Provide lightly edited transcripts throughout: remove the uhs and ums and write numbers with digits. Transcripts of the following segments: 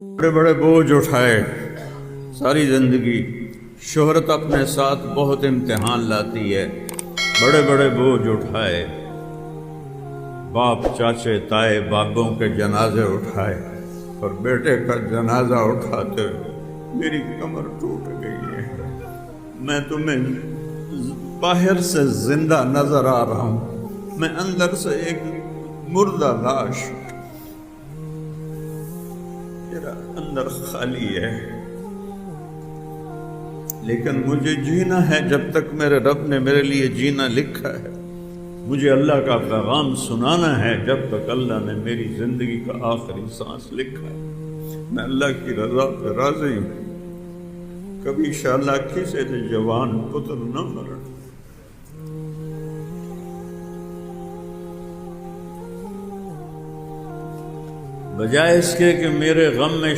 बड़े बड़े बोझ उठाए सारी जिंदगी। शोहरत अपने साथ बहुत इम्तिहान लाती है। बड़े बड़े बोझ उठाए, बाप चाचे ताए बाबों के जनाजे उठाए, और बेटे का जनाजा उठाते मेरी कमर टूट गई है। मैं तुम्हें बाहर से जिंदा नजर आ रहा हूं, मैं अंदर से एक मुर्दा लाश। मेरा अंदर खाली है, लेकिन मुझे जीना है जब तक मेरे रब ने मेरे लिए जीना लिखा है। मुझे अल्लाह का पैगाम सुनाना है जब तक अल्लाह ने मेरी जिंदगी का आखिरी सांस लिखा है। मैं अल्लाह की रजा पे राजी हूँ। कभी शालाकी से जवान पुत्र न मरण। बजाय इसके कि मेरे गम में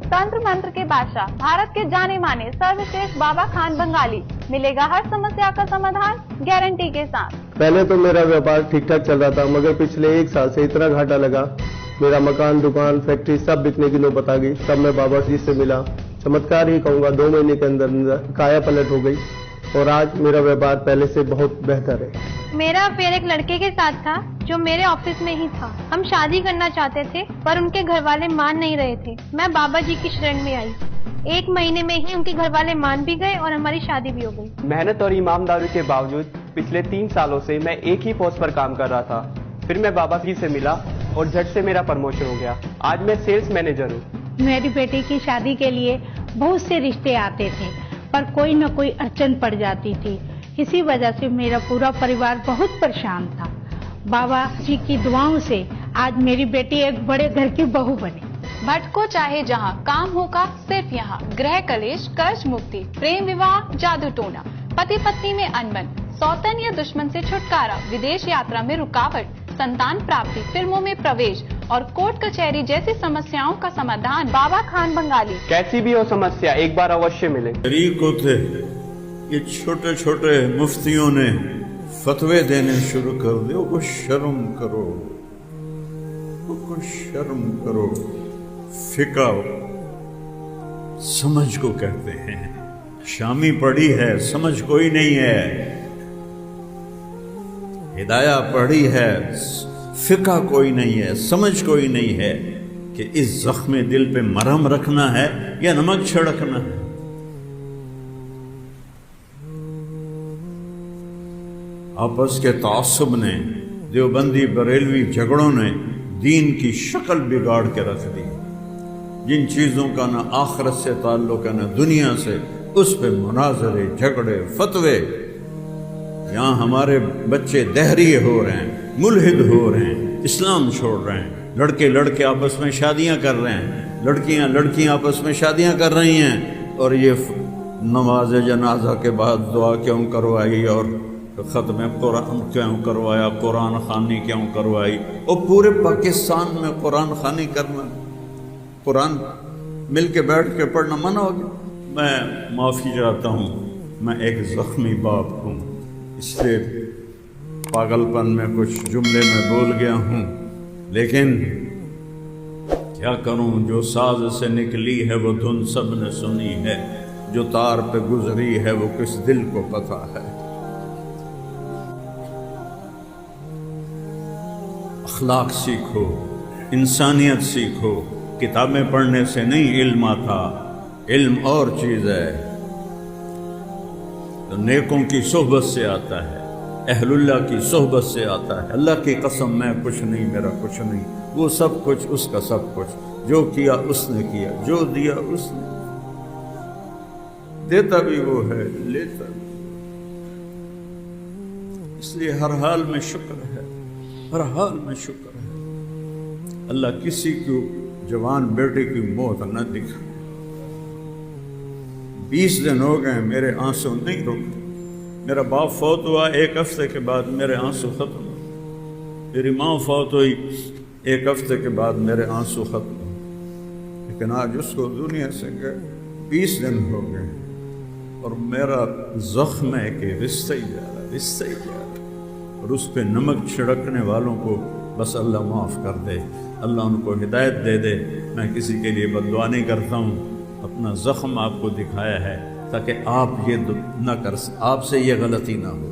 तंत्र मंत्र के बादशाह, भारत के जाने माने सर्वश्रेष्ठ बाबा खान बंगाली, मिलेगा हर समस्या का समाधान गारंटी के साथ। पहले तो मेरा व्यापार ठीक ठाक चल रहा था, मगर पिछले 1 साल से इतना घाटा लगा, मेरा मकान दुकान फैक्ट्री सब बिकने की नौबत आ गई। तब मैं बाबा जी से मिला, चमत्कार ही कहूँगा, 2 महीने के अंदर काया पलट हो गई और आज मेरा व्यापार पहले से बहुत बेहतर है। मेरा अफेयर एक लड़के के साथ था जो मेरे ऑफिस में ही था। हम शादी करना चाहते थे पर उनके घर वाले मान नहीं रहे थे। मैं बाबा जी की शरण में आई। 1 महीने में ही उनके घर वाले मान भी गए और हमारी शादी भी हो गई। मेहनत और ईमानदारी के बावजूद पिछले 3 सालों से मैं एक ही पोस्ट पर काम कर रहा था। फिर मैं बाबा जी से मिला और झट से मेरा प्रमोशन हो गया। आज मैं सेल्स मैनेजर हूँ। मेरी बेटी की शादी के लिए बहुत से रिश्ते आते थे, पर कोई न कोई अड़चन पड़ जाती थी। इसी वजह से मेरा पूरा परिवार बहुत परेशान था। बाबा जी की दुआओं से आज मेरी बेटी एक बड़े घर की बहू बनी। भटको चाहे जहाँ, काम होगा सिर्फ यहाँ। गृह कलेश, कर्ज मुक्ति, प्रेम विवाह, जादू टोना, पति पत्नी में अनबन, सौतन या दुश्मन से छुटकारा, विदेश यात्रा में रुकावट, संतान प्राप्ति, फिल्मों में प्रवेश और कोर्ट कचहरी जैसी समस्याओं का समाधान बाबा खान बंगाली। कैसी भी हो समस्या, एक बार अवश्य मिले। शरीक होते ये छोटे छोटे मुफ्तियों ने फतवे देने शुरू कर दिए। वो शर्म करो, वो शर्म करो। फिका समझ को कहते हैं। शामी पढ़ी है, समझ कोई नहीं है। हिदाया पढ़ी है, फिका कोई नहीं है, समझ कोई नहीं है कि इस जख्म दिल पे मरहम रखना है या नमक छिड़कना है। आपस के तासुब ने, देवबंदी बरेलवी झगड़ों ने दीन की शक्ल बिगाड़ के रख दी। जिन चीज़ों का ना आखिरत से ताल्लुक है ना दुनिया से, उस पे मुनाजरे, झगड़े, फतवे। यहाँ हमारे बच्चे दहरिए हो रहे हैं, मुल्हिद हो रहे हैं, इस्लाम छोड़ रहे हैं। लड़के लड़के आपस में शादियाँ कर रहे हैं, लड़कियाँ लड़कियाँ आपस में शादियाँ कर रही हैं। और ये नमाज जनाजा के बाद दुआ क्यों करवाई और ख़त्म कुरान क्यों करवाया, कुरान खानी क्यों करवाई। और पूरे पाकिस्तान में कुरान खानी करना, कुरान मिल के बैठ के पढ़ना मना हो गया। मैं माफ़ी चाहता हूँ, मैं एक ज़ख्मी बाप हूँ, इसलिए पागलपन में कुछ जुमले में बोल गया हूँ। लेकिन क्या करूँ, जो साज से निकली है वो धुन सब ने सुनी है। जो तार पे गुजरी है वो किस दिल को पता है। अखलाक सीखो, इंसानियत सीखो। किताबें पढ़ने से नहीं इल्म आता, इल्म और चीज़ है। तो नेकों की सोहबत से आता है, अहलुल्लाह की सोहबत से आता है। अल्लाह की कसम, मैं कुछ नहीं, मेरा कुछ नहीं, वो सब कुछ उसका सब कुछ। जो किया उसने किया, जो दिया उसने। देता भी वो है, लेता भी। इसलिए हर हाल में शुक्र है, हर हाल में शुक्र है। अल्लाह किसी को जवान बेटे की मौत न दिखाए। 20 दिन हो गए, मेरे आंसू नहीं रुके। मेरा बाप फौत हुआ, 1 हफ्ते के बाद मेरे आंसू खत्म हुए। मेरी माँ फौत हुई, 1 हफ्ते के बाद मेरे आंसू खत्म हुए। लेकिन आज उसको दुनिया से गए 20 दिन हो गए और मेरा जख्म है कि रिश्ता ही जा रहा, रिश्ता ही जा रहा। और उस पर नमक छिड़कने वालों को बस अल्लाह माफ़ कर दे। اللہ ان کو ہدایت دے دے. میں کسی کے لیے بد دعا نہیں کرتا ہوں، اپنا زخم آپ کو دکھایا ہے تاکہ آپ یہ نہ کر آپ سے یہ غلطی نہ ہو.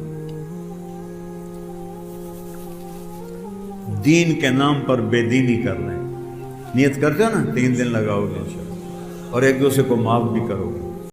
دین کے نام پر بے دینی کر رہے ہیں. نیت کرتے ہو نا 3 دن لگاؤ گے انشاءاللہ، اور ایک دوسرے کو معاف بھی کرو گے.